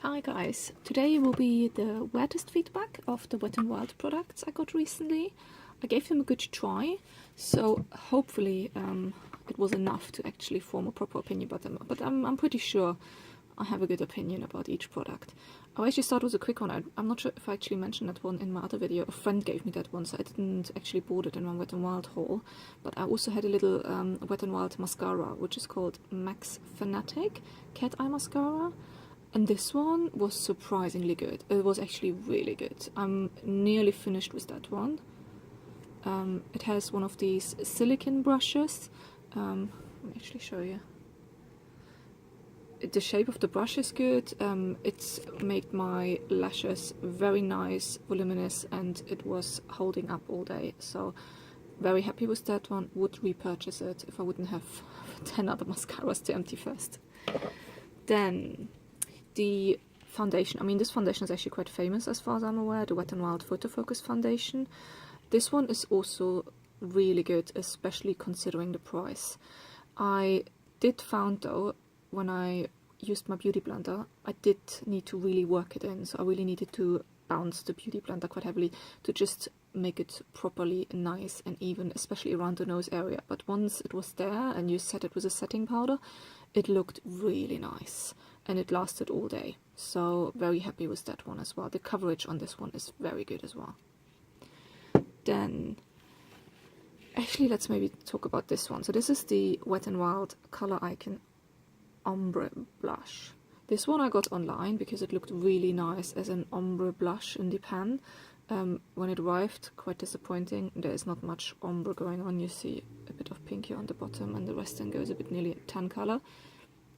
Hi guys, today will be the wear test feedback of the Wet n Wild products I got recently. I gave them a good try, so hopefully it was enough to actually form a proper opinion about them, but I'm pretty sure I have a good opinion about each product. I actually start with a quick one. I'm not sure if I actually mentioned that one in my other video. A friend gave me that one, so I didn't actually bought it in my Wet n Wild haul, but I also had a little Wet n Wild mascara, which is called Max Fanatic Cat Eye Mascara. And this one was surprisingly good. It was actually really good. I'm nearly finished with that one. It has one of these silicone brushes. Let me actually show you. The shape of the brush is good. It's made my lashes very nice, voluminous, and it was holding up all day. So very happy with that one. Would repurchase it if I wouldn't have 10 other mascaras to empty first. Then the foundation. I mean, this foundation is actually quite famous as far as I'm aware, the Wet n Wild Photo Focus foundation. This one is also really good, especially considering the price. I did found though, when I used my Beauty Blender, I did need to really work it in, so I really needed to bounce the Beauty Blender quite heavily to just make it properly nice and even, especially around the nose area. But once it was there and you set it with a setting powder, it looked really nice and it lasted all day. So very happy with that one as well. The coverage on this one is very good as well. Then actually let's maybe talk about this one. So this is the Wet n Wild Color Icon Ombre Blush. This one I got online because it looked really nice as an ombre blush in the pan. When it arrived, quite disappointing. There is not much ombre going on. You see a bit of pink here on the bottom and the rest then goes a bit nearly tan color.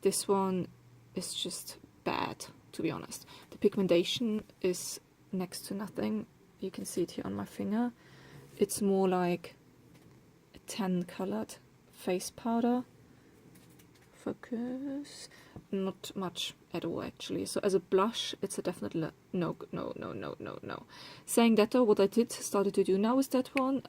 This one is just bad, to be honest. The pigmentation is next to nothing. You can see it here on my finger. It's more like a tan colored face powder. Focus. Not much at all actually. So as a blush, it's a definite no. Saying that though, what I did started to do now with that one,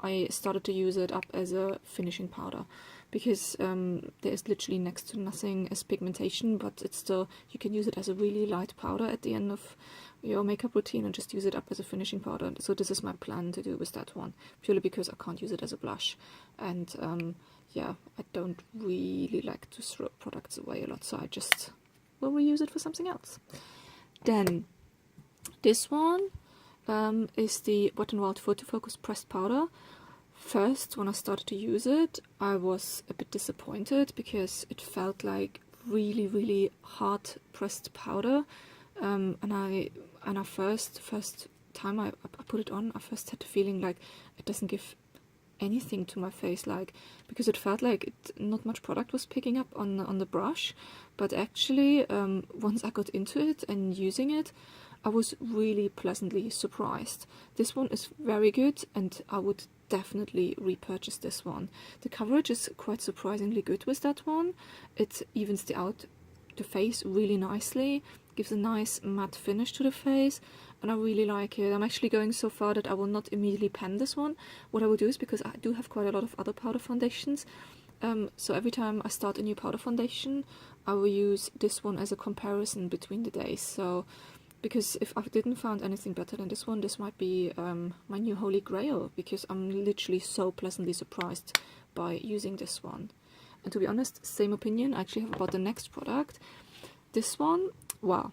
I started to use it up as a finishing powder, because there is literally next to nothing as pigmentation, but it's still, you can use it as a really light powder at the end of your makeup routine and just use it up as a finishing powder. So this is my plan to do with that one, purely because I can't use it as a blush, and yeah, I don't really like to throw products away a lot, so I just will reuse it for something else. Then this one is the Wet n Wild Photo Focus Pressed Powder. First, when I started to use it, I was a bit disappointed because it felt like really hard pressed powder, and first time I put it on, I first had the feeling like it doesn't give anything to my face, like, because it felt like not much product was picking up on the brush, but actually once I got into it and using it, I was really pleasantly surprised. This one is very good and I would definitely repurchase this one. The coverage is quite surprisingly good with that one. It evens out the face really nicely, gives a nice matte finish to the face, and I really like it. I'm actually going so far that I will not immediately pan this one. What I will do is, because I do have quite a lot of other powder foundations, so every time I start a new powder foundation, I will use this one as a comparison between the days. So, because if I didn't find anything better than this one, this might be my new holy grail, because I'm literally so pleasantly surprised by using this one. And to be honest, same opinion I actually have about the next product. This one, wow,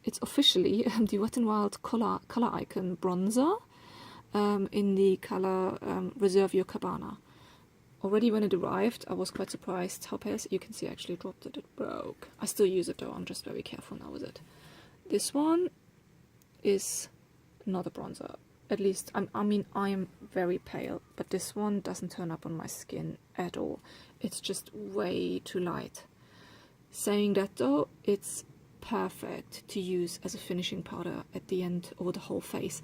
it's officially the Wet n Wild Color Icon Bronzer in the color Reserve Your Cabana. Already when it arrived, I was quite surprised how pale. You can see I actually dropped it, it broke. I still use it though, I'm just very careful now with it. This one is not a bronzer. At least, I mean, I am very pale, but this one doesn't turn up on my skin at all. It's just way too light. Saying that though, it's perfect to use as a finishing powder at the end over the whole face.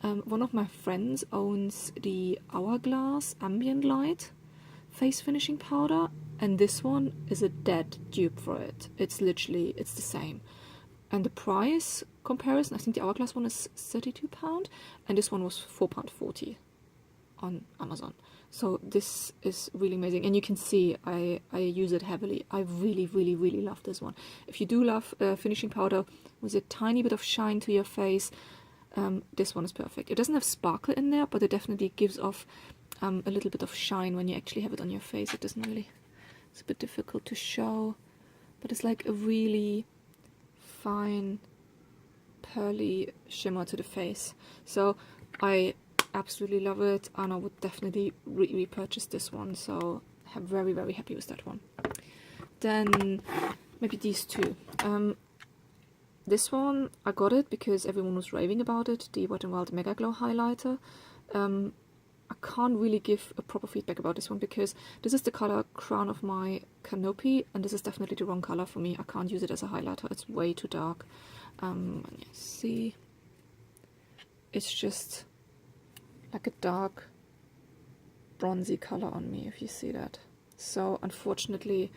One of my friends owns the Hourglass Ambient Light face finishing powder, and this one is a dead dupe for it. It's literally, it's the same. And the price comparison, I think the Hourglass one is £32 and this one was £4.40 on Amazon. So this is really amazing, and you can see I use it heavily. I really love this one. If you do love finishing powder with a tiny bit of shine to your face, this one is perfect. It doesn't have sparkle in there, but it definitely gives off a little bit of shine when you actually have it on your face. It doesn't really, it's a bit difficult to show, but it's like a really fine pearly shimmer to the face. So I absolutely love it, and I would definitely repurchase this one, so I'm very happy with that one. Then maybe these two. This one, I got it because everyone was raving about it, the Wet n Wild Mega Glow highlighter. I can't really give a proper feedback about this one because this is the color Crown of My Canopy, and this is definitely the wrong color for me. I can't use it as a highlighter, it's way too dark. And you see, it's just like a dark bronzy color on me, if you see that. So unfortunately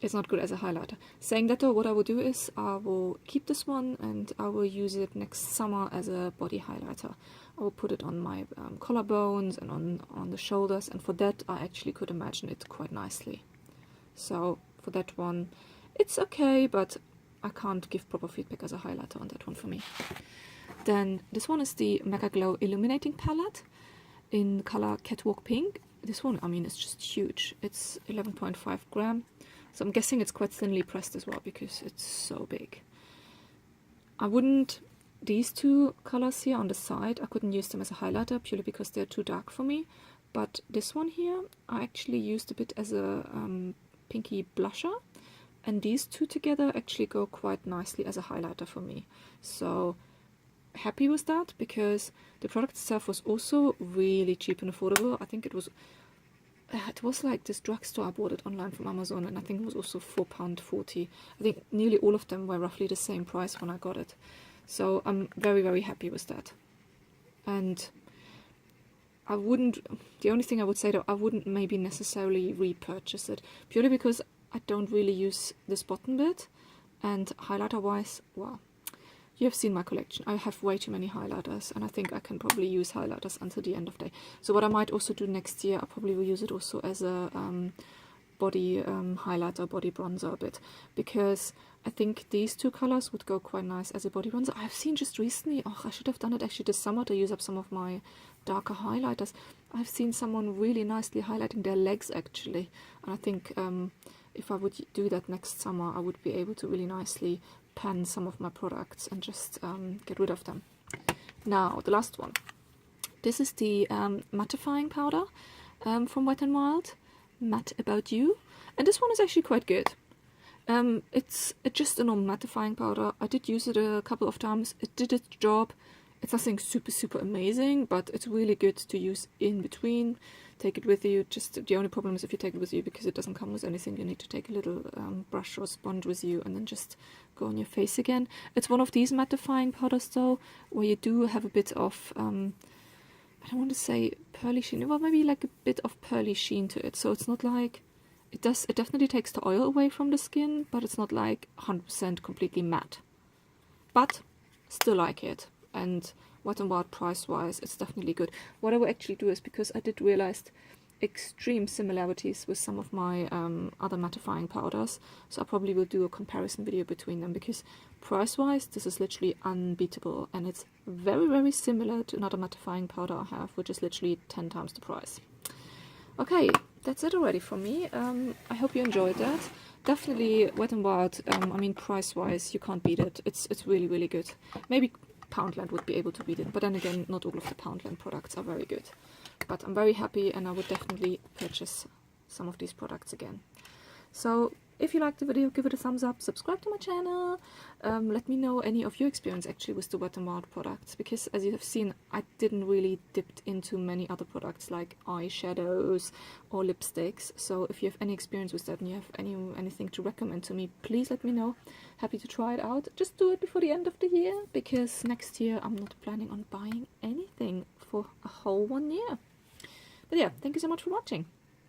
it's not good as a highlighter. Saying that though, what I will do is I will keep this one and I will use it next summer as a body highlighter. I will put it on my collarbones and on the shoulders, and for that I actually could imagine it quite nicely. So for that one it's okay, but I can't give proper feedback as a highlighter on that one for me. Then this one is the Mega Glow Illuminating Palette in color Catwalk Pink. This one, I mean, it's just huge. It's 11.5 gram. So I'm guessing it's quite thinly pressed as well because it's so big. I wouldn't, these two colors here on the side, I couldn't use them as a highlighter purely because they're too dark for me. But this one here, I actually used a bit as a pinky blusher. And these two together actually go quite nicely as a highlighter for me. So happy with that because the product itself was also really cheap and affordable. I think it was like this drugstore. I bought it online from Amazon, and I think it was also £4.40. I think nearly all of them were roughly the same price when I got it. So I'm very happy with that. And I wouldn't, the only thing I would say though, I wouldn't maybe necessarily repurchase it purely because I don't really use this bottom bit, and highlighter wise, well, you have seen my collection. I have way too many highlighters, and I think I can probably use highlighters until the end of the day. So what I might also do next year, I probably will use it also as a body highlighter, body bronzer a bit, because I think these two colors would go quite nice as a body bronzer. I've seen just recently, oh, I should have done it actually this summer to use up some of my darker highlighters. I've seen someone really nicely highlighting their legs actually, and I think if I would do that next summer, I would be able to really nicely pan some of my products and just get rid of them. Now, the last one. This is the mattifying powder from Wet n Wild, Matte About You. And this one is actually quite good. It's just a normal mattifying powder. I did use it a couple of times. It did its job. It's nothing super amazing, but it's really good to use in between. Take it with you. Just the only problem is if you take it with you, because it doesn't come with anything, you need to take a little brush or sponge with you and then just go on your face again. It's one of these mattifying powders though, where you do have a bit of I don't want to say pearly sheen, well maybe like a bit of pearly sheen to it. So it's not like it definitely takes the oil away from the skin, but it's not like 100% completely matte. But still like it. And Wet n Wild price wise, it's definitely good. What I will actually do is, because I did realize extreme similarities with some of my other mattifying powders, so I probably will do a comparison video between them, because price wise this is literally unbeatable, and it's very similar to another mattifying powder I have, which is literally 10 times the price. Okay, that's it already for me. I hope you enjoyed that. Definitely Wet n Wild, I mean price wise you can't beat it. It's really good. Maybe Poundland would be able to beat it, but then again, not all of the Poundland products are very good. But I'm very happy, and I would definitely purchase some of these products again. So if you liked the video, give it a thumbs up, subscribe to my channel, let me know any of your experience actually with the Wet n Wild products, because as you have seen, I didn't really dip into many other products like eyeshadows or lipsticks. So if you have any experience with that and you have anything to recommend to me, please let me know. Happy to try it out. Just do it before the end of the year, because next year I'm not planning on buying anything for a whole 1 year. But yeah, thank you so much for watching.